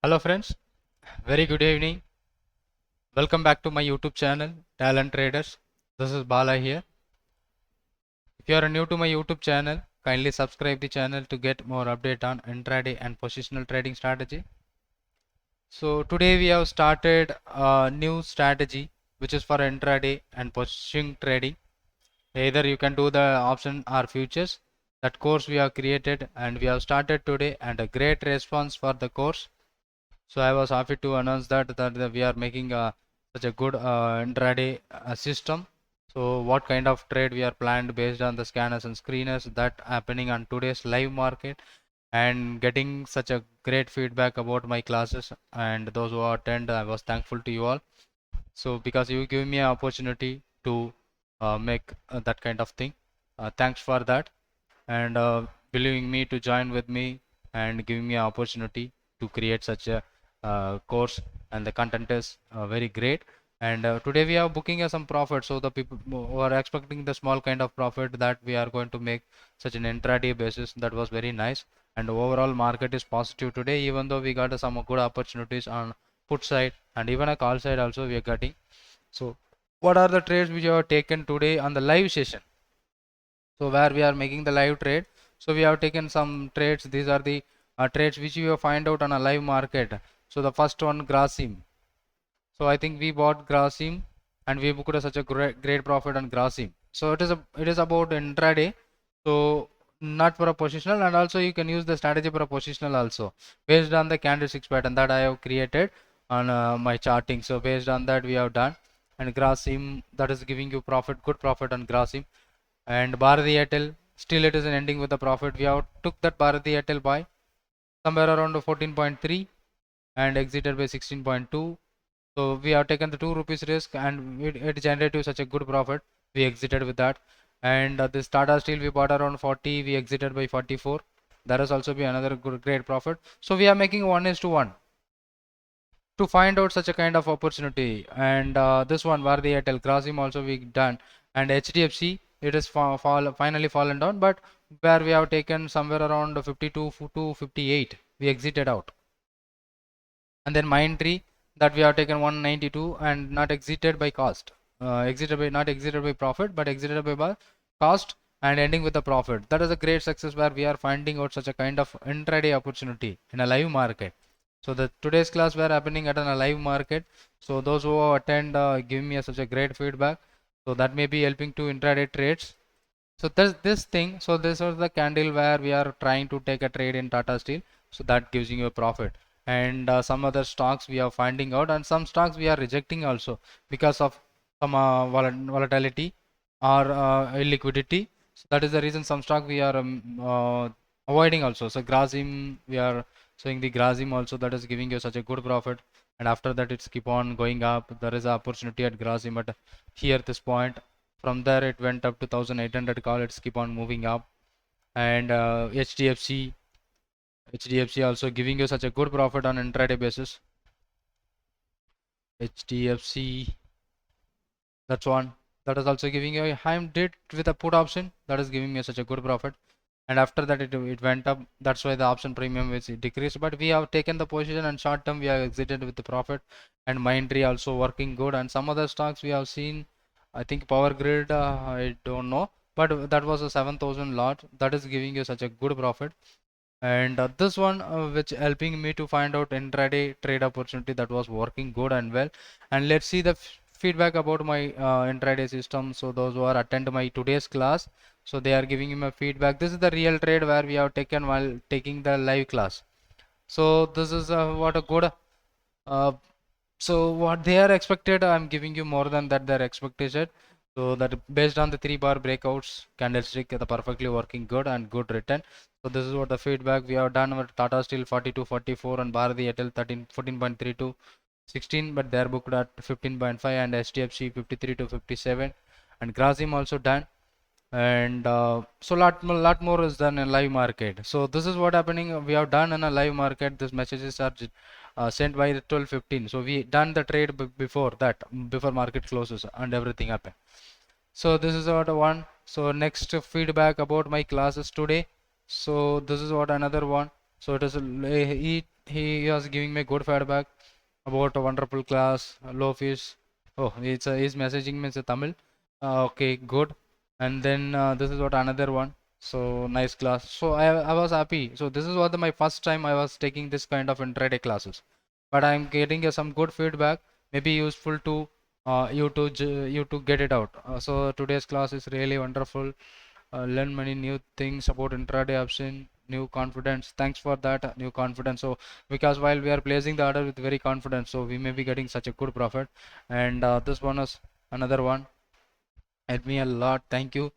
Hello friends, very good evening. Welcome back to my YouTube channel, Talent Traders. This is Bala here. If you are new to my YouTube channel, kindly subscribe the channel to get more update on intraday and positional trading strategy. So today we have started a new strategy which is for intraday and position trading. Either you can do the option or futures. That course we have created and we have started today, and a great response for the course. So I was happy to announce that we are making such a good intraday system. So what kind of trade we are planned based on the scanners and screeners that happening on today's live market, and getting such a great feedback about my classes and those who attend. I was thankful to you all. So because you give me an opportunity to make that kind of thing. Thanks for that, and believing me to join with me and giving me an opportunity to create such a course, and the content is very great. And today we are booking some profit, so the people who are expecting the small kind of profit that we are going to make such an intraday basis, that was very nice. And overall market is positive today, even though we got some good opportunities on put side and even a call side also we are getting. So what are the trades which you have taken today on the live session? So where we are making the live trade, so we have taken some trades. These are the trades which you will find out on a live market. So the first one, Grasim. So I think we bought Grasim and we booked such a great profit on Grasim. So it is about intraday, so not for a positional. And also you can use the strategy for a positional also based on the candlesticks pattern that I have created on my charting. So based on that we have done, and Grasim, that is giving you profit, good profit on Grasim. And Bharati Airtel, still it is an ending with a profit. We have took that Bharati Airtel buy somewhere around 14.3 and exited by 16.2. So we have taken the 2 rupees risk, and it generated such a good profit. We exited with that. And this Tata Steel we bought around 40, we exited by 44. That has also been another great profit. So we are making 1:1 to find out such a kind of opportunity. And this one Bharati Airtel, Grasim also we done, and HDFC, it is finally fallen down, but where we have taken somewhere around 52 to 58, we exited out. And then Mindtree, that we have taken 192 and not exited by cost, not exited by profit, but exited by cost and ending with a profit. That is a great success where we are finding out such a kind of intraday opportunity in a live market. So the today's class were happening at a live market. So those who attend give me such a great feedback. So that may be helping to intraday trades. So this thing. So this was the candle where we are trying to take a trade in Tata Steel. So that gives you a profit. And some other stocks we are finding out, and some stocks we are rejecting also because of some volatility or illiquidity. So that is the reason some stock we are avoiding also. So Grasim, we are showing the Grasim also, that is giving you such a good profit, and after that it's keep on going up. There is an opportunity at Grasim, but here at this point, from there it went up to 1800 call, it's keep on moving up. And HDFC also giving you such a good profit on intraday basis. HDFC, that's one, that is also giving you a high did with a put option, that is giving me such a good profit. And after that it went up, that's why the option premium is decreased, but we have taken the position, and short term we have exited with the profit. And Mindtree also working good, and some other stocks we have seen, I think Power Grid, I don't know, but that was a 7,000 lot, that is giving you such a good profit. And this one which helping me to find out intraday trade opportunity, that was working good and well. And let's see the feedback about my intraday system. So those who are attend my today's class, so they are giving me a feedback. This is the real trade where we have taken while taking the live class. So this is what a good uh, so what they are expected, I'm giving you more than that their expectation. So that based on the 3 bar breakouts, candlestick, the perfectly working good and good return. So this is what the feedback we have done with Tata Steel 42.44 and Bharati Airtel 14.3 to 16, but they are booked at 15.5, and HDFC 53 to 57, and Grasim also done. And so lot more is done in live market. So this is what happening we have done in a live market. These messages are sent by 12:15. So we done the trade before that, before market closes, and everything happened. So this is what one. So next feedback about my classes today. So this is what another one. So it is he was giving me good feedback about a wonderful class, low fees. Oh, he's messaging me in Tamil. Okay, good. And then this is what another one. So nice class. So I was happy. So this is what my first time I was taking this kind of intraday classes. But I'm getting some good feedback. Maybe useful to you to get it out. So today's class is really wonderful. Learn many new things about intraday option, new confidence. Thanks for that new confidence. So because while we are placing the order with very confidence, so we may be getting such a good profit. And this one is another one. Helped me a lot. Thank you.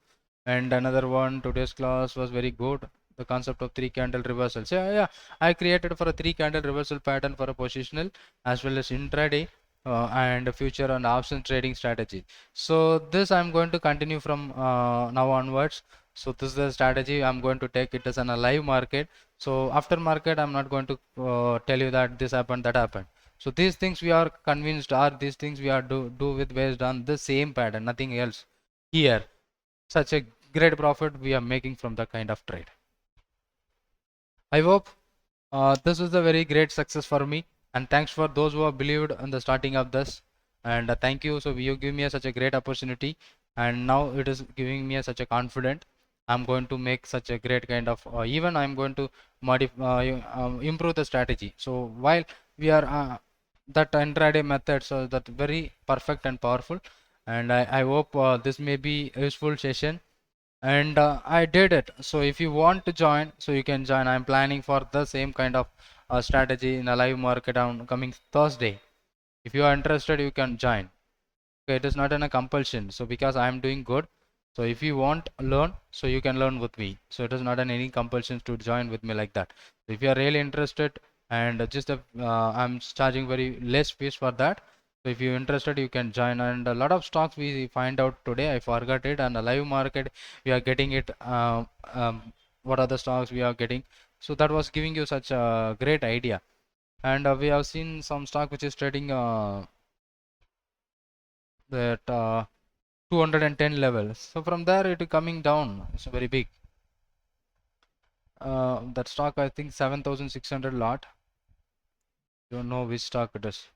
And another one, today's class was very good. The concept of three candle reversals. Yeah, I created for a three candle reversal pattern for a positional as well as intraday and future and option trading strategy. So this I'm going to continue from now onwards. So this is the strategy I'm going to take it as an live market. So after market, I'm not going to tell you that this happened, that happened. So these things we are convinced are these things we are do with based on the same pattern, nothing else. Here, such a great profit we are making from the kind of trade. I hope this is a very great success for me, and thanks for those who have believed in the starting of this. And thank you. So you give me such a great opportunity, and now it is giving me such a confident. I'm going to make such a great kind of even I'm going to modify improve the strategy. So while we are that intraday method, so that very perfect and powerful, and I hope this may be a useful session. And I did it. So if you want to join, so you can join. I'm planning for the same kind of strategy in a live market on coming Thursday. If you are interested, you can join. Okay, it is not in a compulsion. So because I am doing good, so if you want learn, so you can learn with me. So it is not in any compulsions to join with me like that. So if you are really interested, and just I'm charging very less fees for that. So if you're interested, you can join. And a lot of stocks we find out today, I forgot it. And a live market, we are getting it. What other stocks we are getting? So that was giving you such a great idea. And we have seen some stock which is trading that 210 levels. So from there it is coming down. It's very big. That stock I think 7,600 lot. Don't know which stock it is.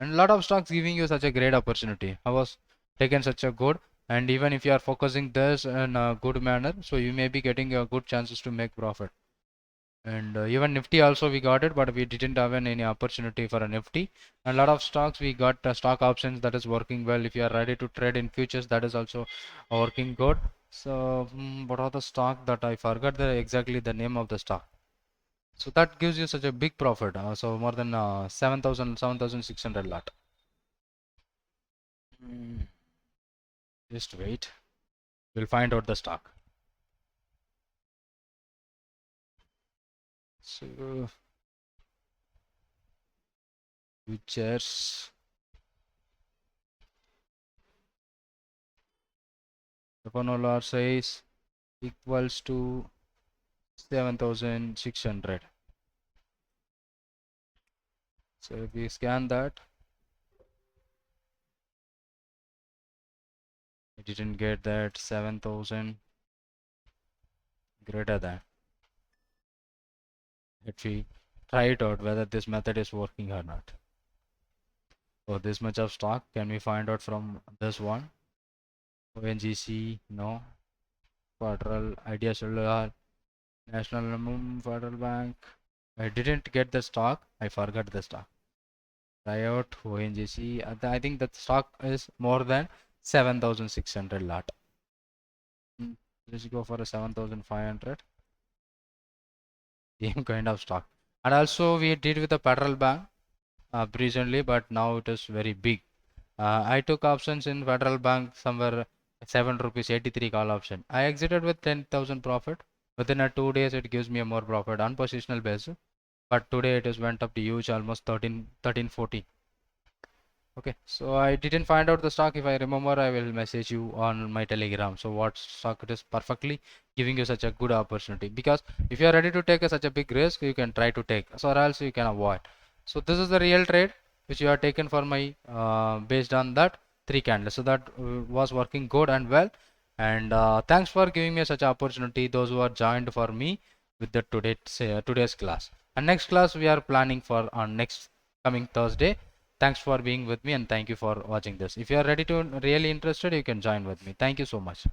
And a lot of stocks giving you such a great opportunity. I was taken such a good, and even if you are focusing this in a good manner, so you may be getting a good chances to make profit. And even Nifty also we got it, but we didn't have any opportunity for a Nifty. And a lot of stocks we got stock options that is working well. If you are ready to trade in futures, that is also working good. So what are the stock that I forgot exactly the name of the stock. So that gives you such a big profit. So more than 7,600 lot. Just wait. We'll find out the stock. So futures. The Panolar says equals to 7,600. So if we scan that, I didn't get that 7,000 greater than. Let me try it out whether this method is working or not. So this much of stock, can we find out from this one? ONGC, no. Federal, Idea Cellular, National Federal Bank. I didn't get the stock. I forgot the stock. Try out ONGC. I think that stock is more than 7,600 lot. Let's go for a 7,500. Same kind of stock. And also we did with the Federal Bank recently, but now it is very big. I took options in Federal Bank somewhere 7 rupees 83 call option. I exited with 10,000 profit. Within a 2 days, it gives me a more profit on positional basis. But today it has went up to huge, almost 13, 14. Okay, so I didn't find out the stock. If I remember, I will message you on my Telegram. So what stock it is perfectly giving you such a good opportunity, because if you are ready to take such a big risk, you can try to take, so or else you can avoid. So this is the real trade which you are taken for my based on that three candles. So that was working good and well. And thanks for giving me such an opportunity. Those who are joined for me. with the today's class. And next class we are planning for on next coming Thursday. Thanks for being with me and thank you for watching this. If you are ready to really interested, you can join with me. Thank you so much.